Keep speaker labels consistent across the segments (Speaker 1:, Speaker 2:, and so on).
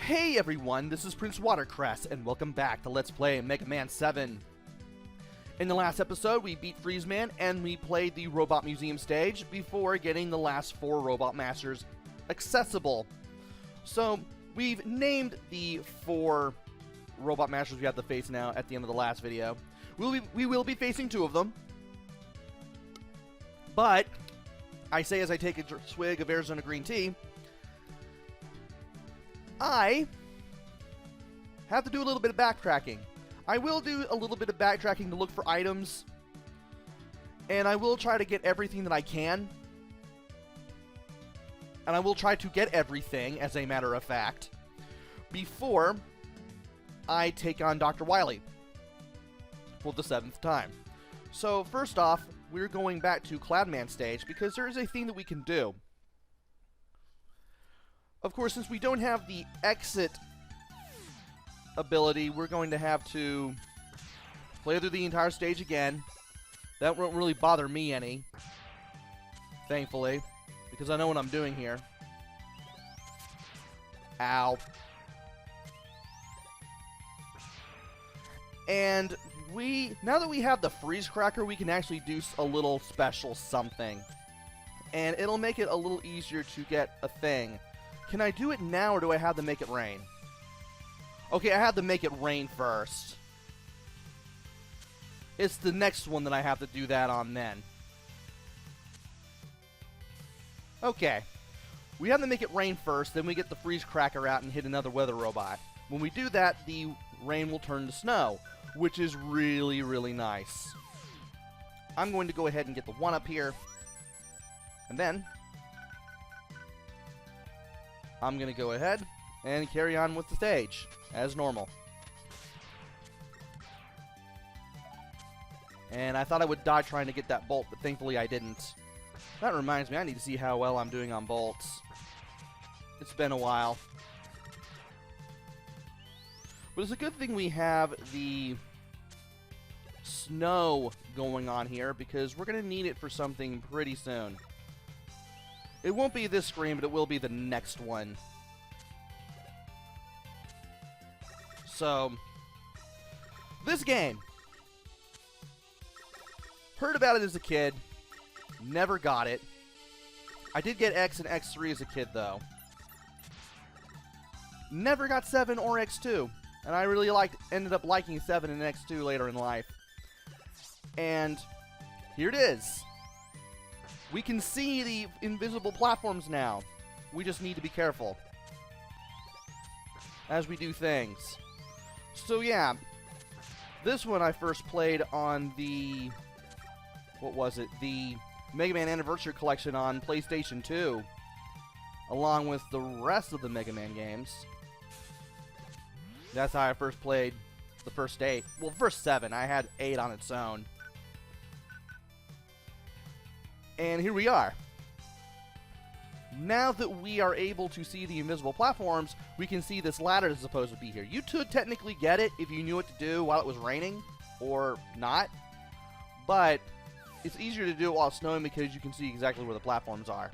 Speaker 1: Hey everyone, this is PrinceWatercress, and welcome back to Let's Play Mega Man 7. In the last episode, we beat Freezeman, and we played the Robot Museum stage before getting the last 4 Robot Masters accessible. So, we've named the 4 Robot Masters we have to face now at the end of the last video. We will be facing 2 of them. But, I say as I take a swig of Arizona green tea, I have to do a little bit of backtracking. I will do a little bit of backtracking to look for items, and I will try to get everything that I can. And I will try to get everything, as a matter of fact, before I take on Dr. Wily for the 7th time. So, first off, we're going back to Cloudman stage, because there is a thing that we can do. Of course, since we don't have the exit ability, we're going to have to play through the entire stage again. That won't really bother me any, thankfully, because I know what I'm doing here. Ow. And now that we have the freeze cracker, we can actually do a little special something. And it'll make it a little easier to get a thing. Can I do it now, or do I have to make it rain? Okay, I have to make it rain first. It's the next one that I have to do that on then. Okay. We have to make it rain first, then we get the freeze cracker out and hit another weather robot. When we do that, the rain will turn to snow, which is really, really nice. I'm going to go ahead and get the 1-up here. And then I'm going to go ahead and carry on with the stage, as normal. And I thought I would die trying to get that bolt, but thankfully I didn't. That reminds me, I need to see how well I'm doing on bolts. It's been a while. But it's a good thing we have the snow going on here, because we're going to need it for something pretty soon. It won't be this screen, but it will be the next one. So, this game. Heard about it as a kid. Never got it. I did get X and X3 as a kid, though. Never got 7 or X2. And I really ended up liking 7 and X2 later in life. And here it is. We can see the invisible platforms now. We just need to be careful as we do things. So yeah, this one I first played on the, what was it? The Mega Man Anniversary Collection on PlayStation 2, along with the rest of the Mega Man games. That's how I first played the first 8. Well, the first 7. I had 8 on its own. And here we are. Now that we are able to see the invisible platforms, we can see this ladder that's supposed to be here. You could technically get it if you knew what to do while it was raining, or not. But it's easier to do it while it's snowing because you can see exactly where the platforms are.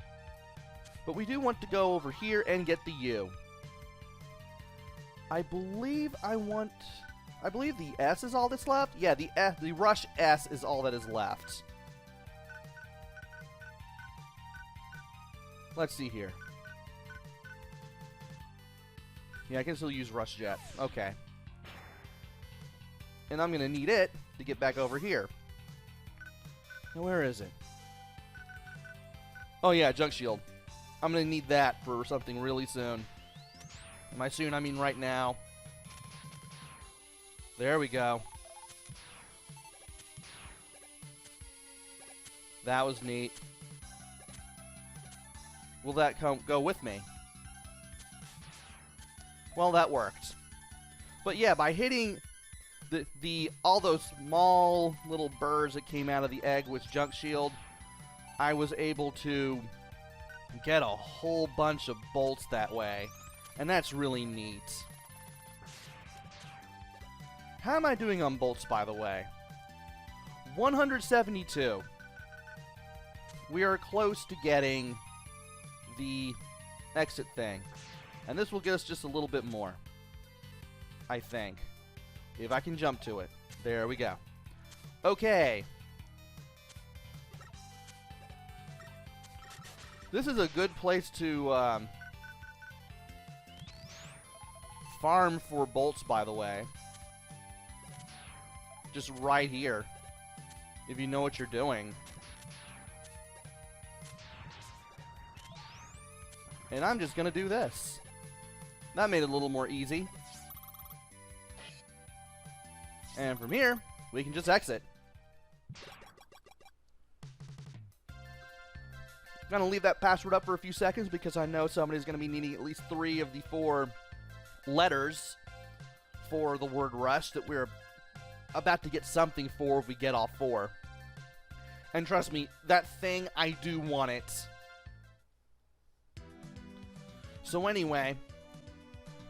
Speaker 1: But we do want to go over here and get the U. I believe the S is all that's left? Yeah, the Rush S is all that is left. Let's see here. Yeah, I can still use Rush Jet. Okay. And I'm going to need it to get back over here. Now, where is it? Oh, yeah, Junk Shield. I'm going to need that for something really soon. And by soon, I mean right now. There we go. That was neat. Will that go with me? Well, that worked. But yeah, by hitting all those small little birds that came out of the egg with Junk Shield, I was able to get a whole bunch of bolts that way. And that's really neat. How am I doing on bolts, by the way? 172. We are close to getting the exit thing. And this will get us just a little bit more, I think. If I can jump to it. There we go. Okay. This is a good place to farm for bolts, by the way. Just right here, if you know what you're doing. And I'm just gonna do this. That made it a little more easy. And from here, we can just exit. I'm gonna leave that password up for a few seconds because I know somebody's gonna be needing at least 3 of the 4 letters for the word rush that we're about to get something for if we get all 4. And trust me, that thing, I do want it. So anyway,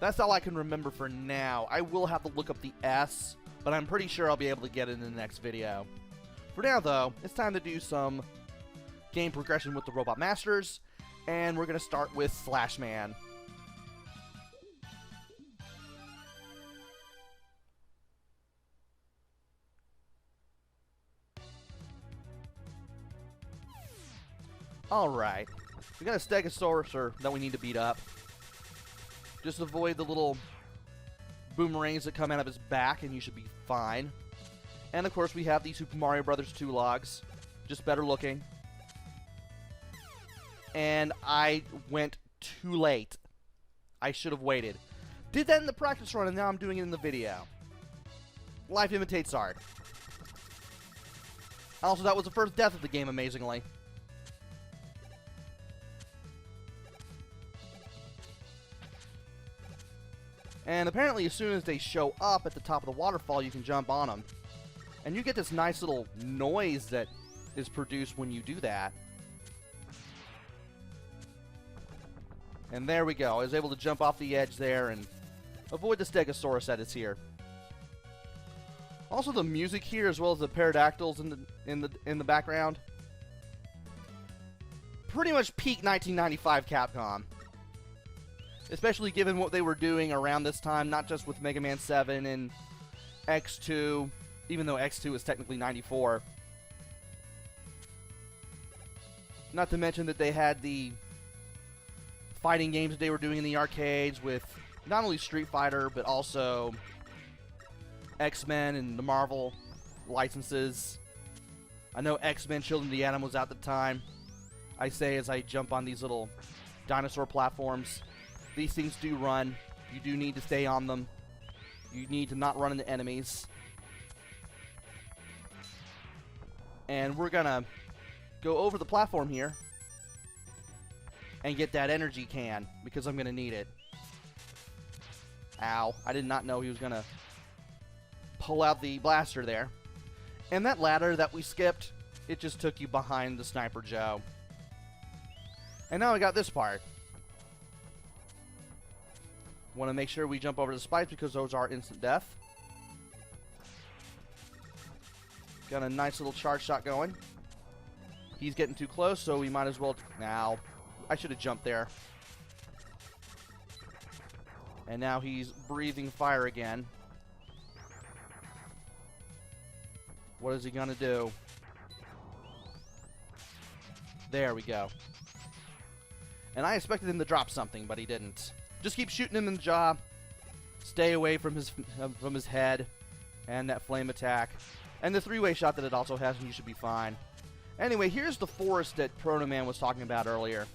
Speaker 1: that's all I can remember for now. I will have to look up the S, but I'm pretty sure I'll be able to get it in the next video. For now, though, it's time to do some game progression with the Robot Masters, and we're going to start with Slash Man. Alright, we got a Stegosaurus that we need to beat up. Just avoid the little boomerangs that come out of his back and you should be fine. And of course we have the Super Mario Brothers 2 logs, just better looking. And I went too late. I should have waited. Did that in the practice run and now I'm doing it in the video. Life imitates art. Also, that was the first death of the game, amazingly. And apparently as soon as they show up at the top of the waterfall, you can jump on them. And you get this nice little noise that is produced when you do that. And there we go. I was able to jump off the edge there and avoid the Stegosaurus that is here. Also, the music here, as well as the pterodactyls in the background, pretty much peak 1995 Capcom. Especially given what they were doing around this time, not just with Mega Man 7 and X2, even though X2 is technically 94. Not to mention that they had the fighting games that they were doing in the arcades with not only Street Fighter, but also X-Men and the Marvel licenses. I know X-Men Children of the Atom was out at the time. I say as I jump on these little dinosaur platforms. These things do run. You do need to stay on them. You need to not run into enemies. And we're gonna go over the platform here and get that energy can because I'm gonna need it. Ow. I did not know he was gonna pull out the blaster there. And that ladder that we skipped, it just took you behind the Sniper Joe. And now we got this part. Want to make sure we jump over the spikes because those are instant death. Got a nice little charge shot going. He's getting too close, so we might as well... Now, I should have jumped there. And now he's breathing fire again. What is he going to do? There we go. And I expected him to drop something, but he didn't. Just keep shooting him in the jaw. Stay away from his head. And that flame attack. And the 3-way shot that it also has, and you should be fine. Anyway, here's the forest that Proto Man was talking about earlier.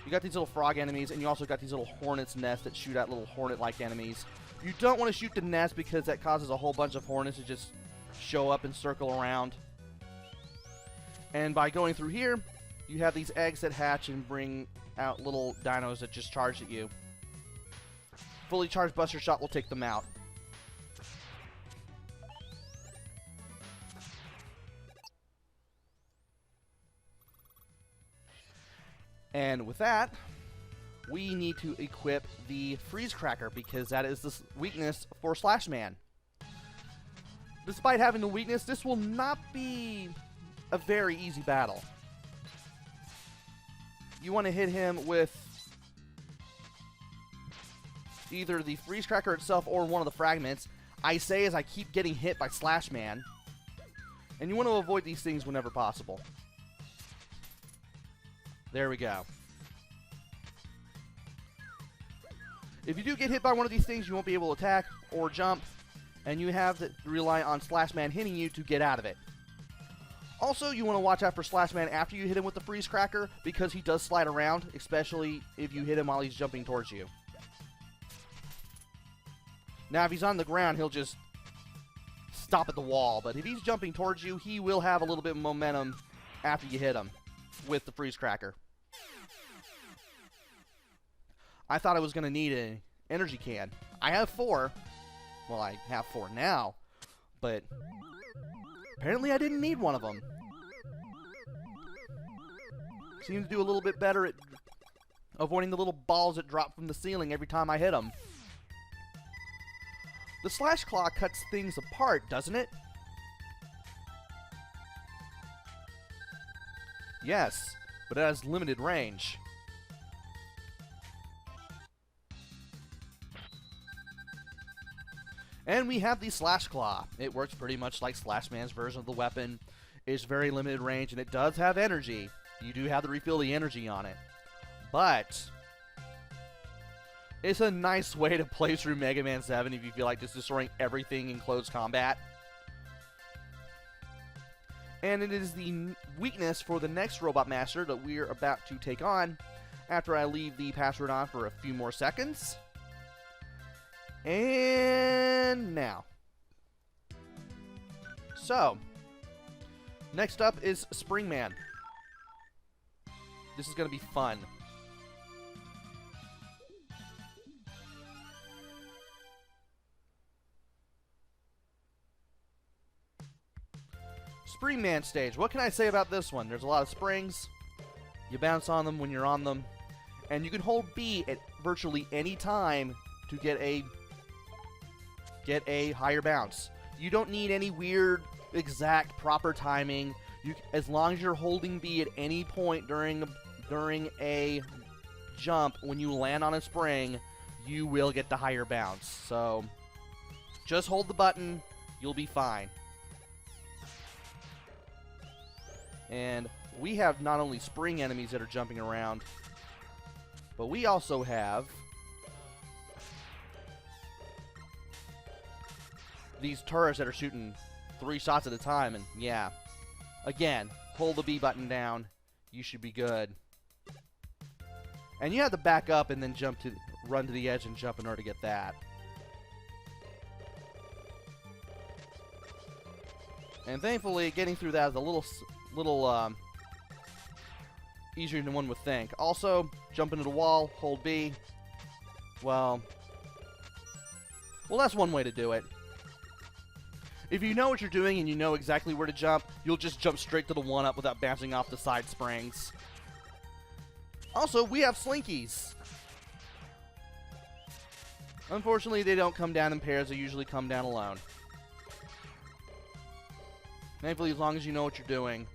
Speaker 1: You got these little frog enemies, and you also got these little hornets' nests that shoot out little hornet-like enemies. You don't want to shoot the nest because that causes a whole bunch of hornets to just show up and circle around. And by going through here, you have these eggs that hatch and bring out little dinos that just charge at you. Fully charged Buster Shot will take them out. And with that, we need to equip the Freeze Cracker because that is the weakness for Slash Man. Despite having the weakness, this will not be a very easy battle. You want to hit him with either the freeze cracker itself or one of the fragments. I say as I keep getting hit by Slash Man. And you want to avoid these things whenever possible. There we go. If you do get hit by one of these things, you won't be able to attack or jump, and you have to rely on Slash Man hitting you to get out of it. Also, you want to watch out for Slash Man after you hit him with the freeze cracker, because he does slide around, especially if you hit him while he's jumping towards you. Now, if he's on the ground, he'll just stop at the wall, but if he's jumping towards you, he will have a little bit of momentum after you hit him with the freeze cracker. I thought I was going to need an energy can. I have 4. Well, I have 4 now, but apparently I didn't need one of them. Seems to do a little bit better at avoiding the little balls that drop from the ceiling every time I hit them. The Slash Claw cuts things apart, doesn't it? Yes, but it has limited range. And we have the Slash Claw. It works pretty much like Slash Man's version of the weapon. It's very limited range, and it does have energy. You do have to refill the energy on it. But it's a nice way to play through Mega Man 7 if you feel like just destroying everything in close combat. And it is the weakness for the next Robot Master that we're about to take on after I leave the password on for a few more seconds. And now. So, next up is Spring Man. This is going to be fun. Spring Man stage. What can I say about this one? There's a lot of springs. You bounce on them when you're on them. And you can hold B at virtually any time to get a higher bounce. You don't need any weird, exact, proper timing. As long as you're holding B at any point during a jump, when you land on a spring, you will get the higher bounce. So, just hold the button. You'll be fine. And we have not only spring enemies that are jumping around, but we also have these turrets that are shooting 3 shots at a time. And yeah, again, hold the B button down. You should be good. And you have to back up and then run to the edge and jump in order to get that. And thankfully, getting through that is a little easier than one would think. Also, jump into the wall, hold B. Well, that's one way to do it. If you know what you're doing and you know exactly where to jump, you'll just jump straight to the 1-up without bouncing off the side springs. Also, we have Slinkies. Unfortunately, they don't come down in pairs. They usually come down alone. Thankfully, as long as you know what you're doing,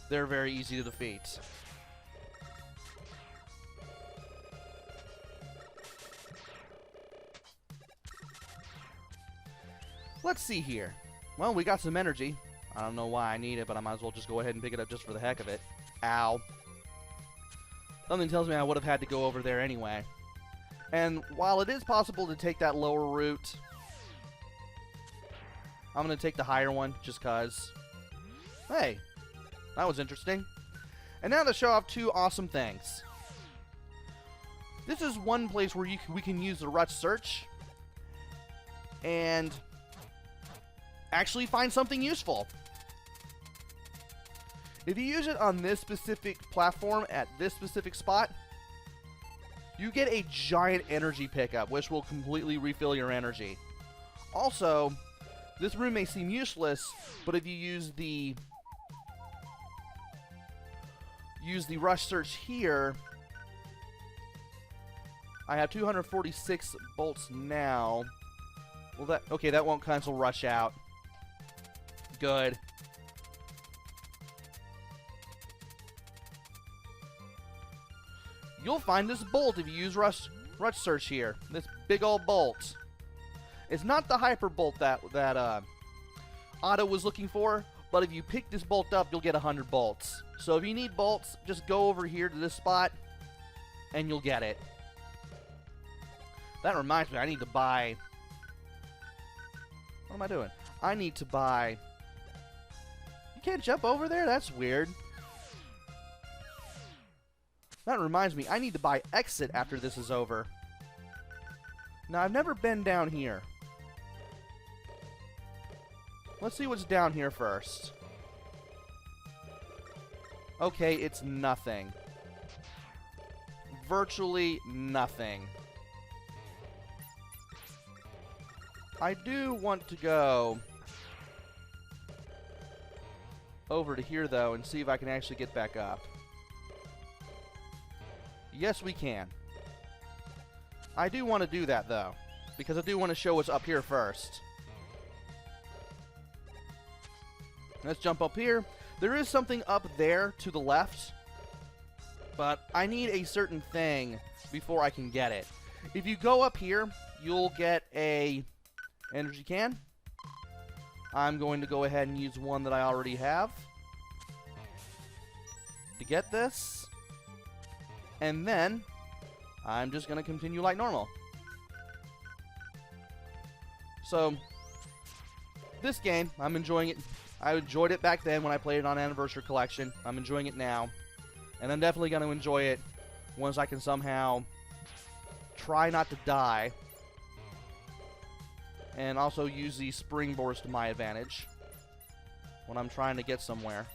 Speaker 1: they're very easy to defeat. Let's see here. Well, we got some energy. I don't know why I need it, but I might as well just go ahead and pick it up just for the heck of it. Ow. Something tells me I would have had to go over there anyway. And while it is possible to take that lower route, I'm going to take the higher one just because. Hey, that was interesting. And now to show off 2 awesome things. This is one place where we can use the Rush Search and actually find something useful. If you use it on this specific platform at this specific spot, you get a giant energy pickup, which will completely refill your energy. Also, this room may seem useless, but if you use the Rush Search here, I have 246 bolts now. Well, that won't cancel Rush out. Good. You'll find this bolt if you use Rush Rush Search here. This big old bolt. It's not the Hyper Bolt that Otto was looking for, but if you pick this bolt up, you'll get 100 bolts. So if you need bolts, just go over here to this spot, and you'll get it. That reminds me, I need to buy... What am I doing? I need to buy... You can't jump over there? That's weird. That reminds me, I need to buy Exit after this is over. Now, I've never been down here. Let's see what's down here first. Okay, it's nothing. Virtually nothing. I do want to go over to here, though, and see if I can actually get back up. Yes, we can. I do want to do that, though, because I do want to show what's up here first. Let's jump up here. There is something up there to the left, but I need a certain thing before I can get it. If you go up here, you'll get a energy can. I'm going to go ahead and use one that I already have to get this. And then I'm just going to continue like normal. So, this game, I'm enjoying it. I enjoyed it back then when I played it on Anniversary Collection. I'm enjoying it now. And I'm definitely going to enjoy it once I can somehow try not to die. And also use these springboards to my advantage when I'm trying to get somewhere.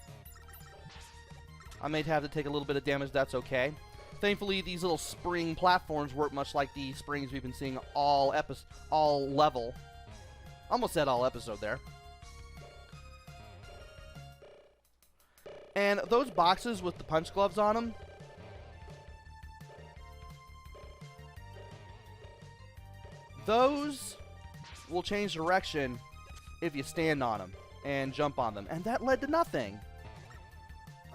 Speaker 1: I may have to take a little bit of damage, that's okay. Thankfully, these little spring platforms work much like the springs we've been seeing all level. Almost said all episode there. And those boxes with the punch gloves on them, those will change direction if you stand on them and jump on them. And that led to nothing.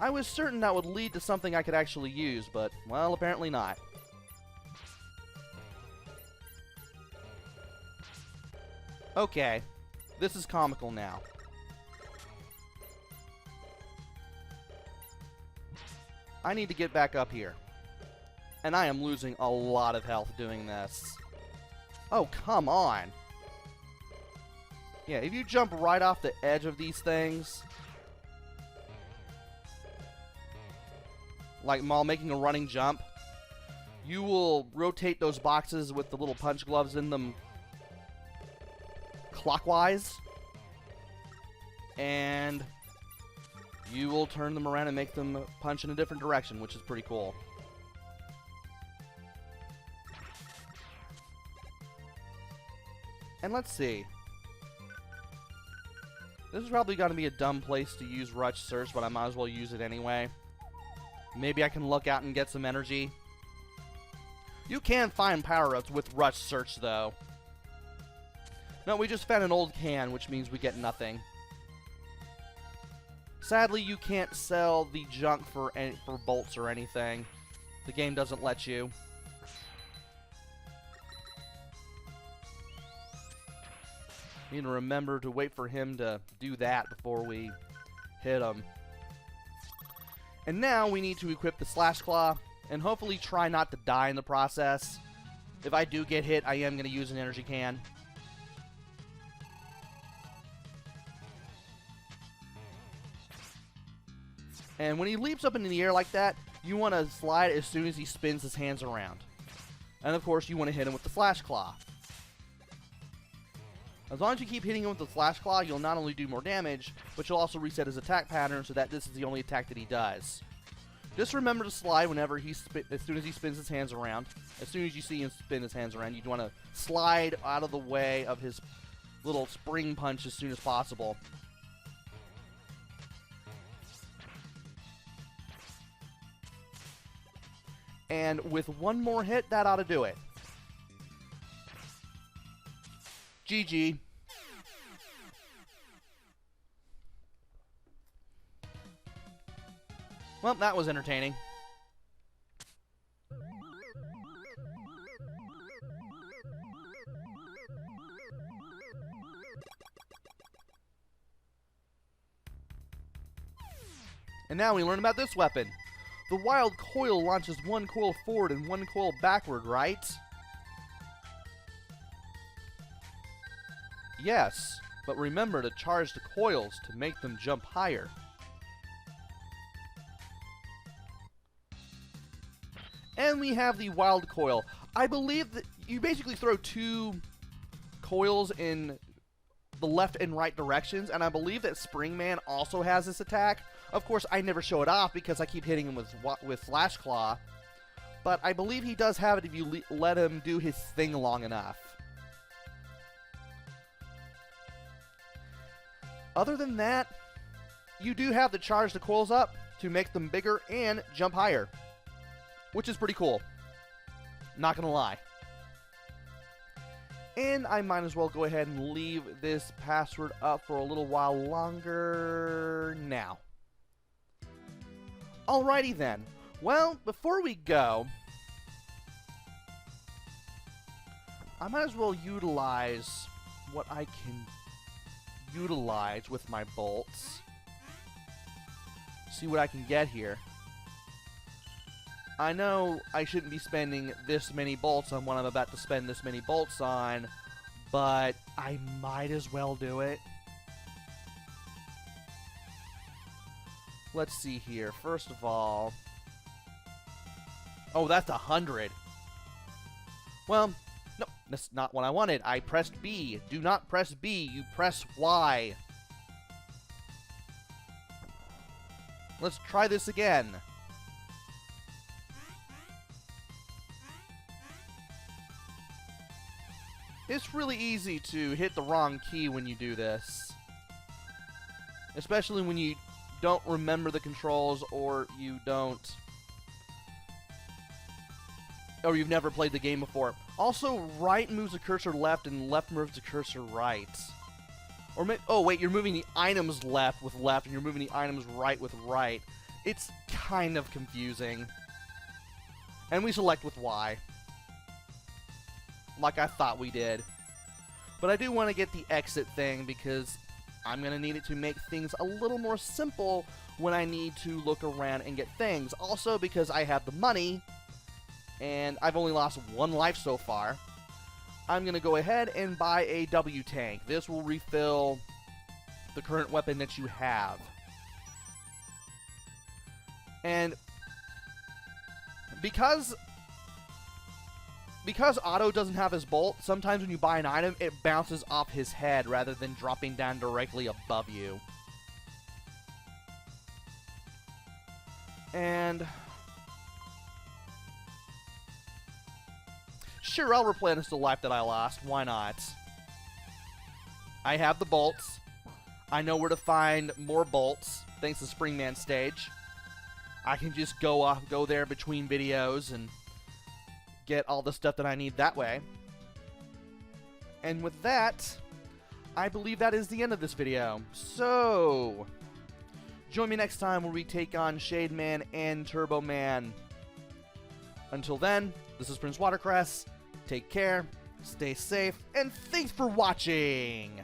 Speaker 1: I was certain that would lead to something I could actually use, but, well, apparently not. Okay, this is comical now. I need to get back up here. And I am losing a lot of health doing this. Oh, come on. Yeah, if you jump right off the edge of these things, like while making a running jump, you will rotate those boxes with the little punch gloves in them clockwise, and you will turn them around and make them punch in a different direction, which is pretty cool. And let's see. This is probably going to be a dumb place to use Rush Search, but I might as well use it anyway. Maybe I can look out and get some energy. You can find power-ups with Rush Search, though. No, we just found an old can, which means we get nothing. Sadly, you can't sell the junk for bolts or anything. The game doesn't let you. Need to remember to wait for him to do that before we hit him. And now we need to equip the Slash Claw and hopefully try not to die in the process. If I do get hit, I am going to use an energy can. And when he leaps up into the air like that, you want to slide as soon as he spins his hands around. And of course, you want to hit him with the Slash Claw. As long as you keep hitting him with the Slash Claw, you'll not only do more damage, but you'll also reset his attack pattern so that this is the only attack that he does. Just remember to slide whenever as soon as he spins his hands around. As soon as you see him spin his hands around, you'd want to slide out of the way of his little spring punch as soon as possible. And with one more hit, that ought to do it. GG. Well, that was entertaining. And now we learn about this weapon. The wild coil launches one coil forward and one coil backward, right? Yes, but remember to charge the coils to make them jump higher. And we have the wild coil. I believe that you basically throw two coils in the left and right directions, and I believe that Springman also has this attack. Of course, I never show it off because I keep hitting him with Flash Claw, but I believe he does have it if you let him do his thing long enough. Other than that, you do have to charge the coils up to make them bigger and jump higher, which is pretty cool. Not gonna lie. And I might as well go ahead and leave this password up for a little while longer now. Alrighty then. Well, before we go, I might as well utilize what I can utilize with my bolts. See what I can get here. I know I shouldn't be spending this many bolts on what I'm about to spend this many bolts on, but I might as well do it. Let's see here. First of all... Oh, that's 100. Well, no, that's not what I wanted. I pressed B. Do not press B. You press Y. Let's try this again. It's really easy to hit the wrong key when you do this. Especially when you don't remember the controls or you don't... or you've never played the game before. Also, right moves the cursor left and left moves the cursor right. Or oh wait, you're moving the items left with left and you're moving the items right with right. It's kind of confusing. And we select with Y. Like I thought we did. But I do want to get the exit thing because I'm going to need it to make things a little more simple when I need to look around and get things. Also because I have the money and I've only lost one life so far, I'm going to go ahead and buy a W tank. This will refill the current weapon that you have. And because Otto doesn't have his bolt, sometimes when you buy an item, it bounces off his head rather than dropping down directly above you. And... sure, I'll replenish the life that I lost. Why not? I have the bolts. I know where to find more bolts, thanks to Springman stage. I can just go there between videos and get all the stuff that I need that way. And with that, I believe that is the end of this video. So, join me next time where we take on Shade Man and Turbo Man. Until then, this is PrinceWatercress. Take care, stay safe, and thanks for watching!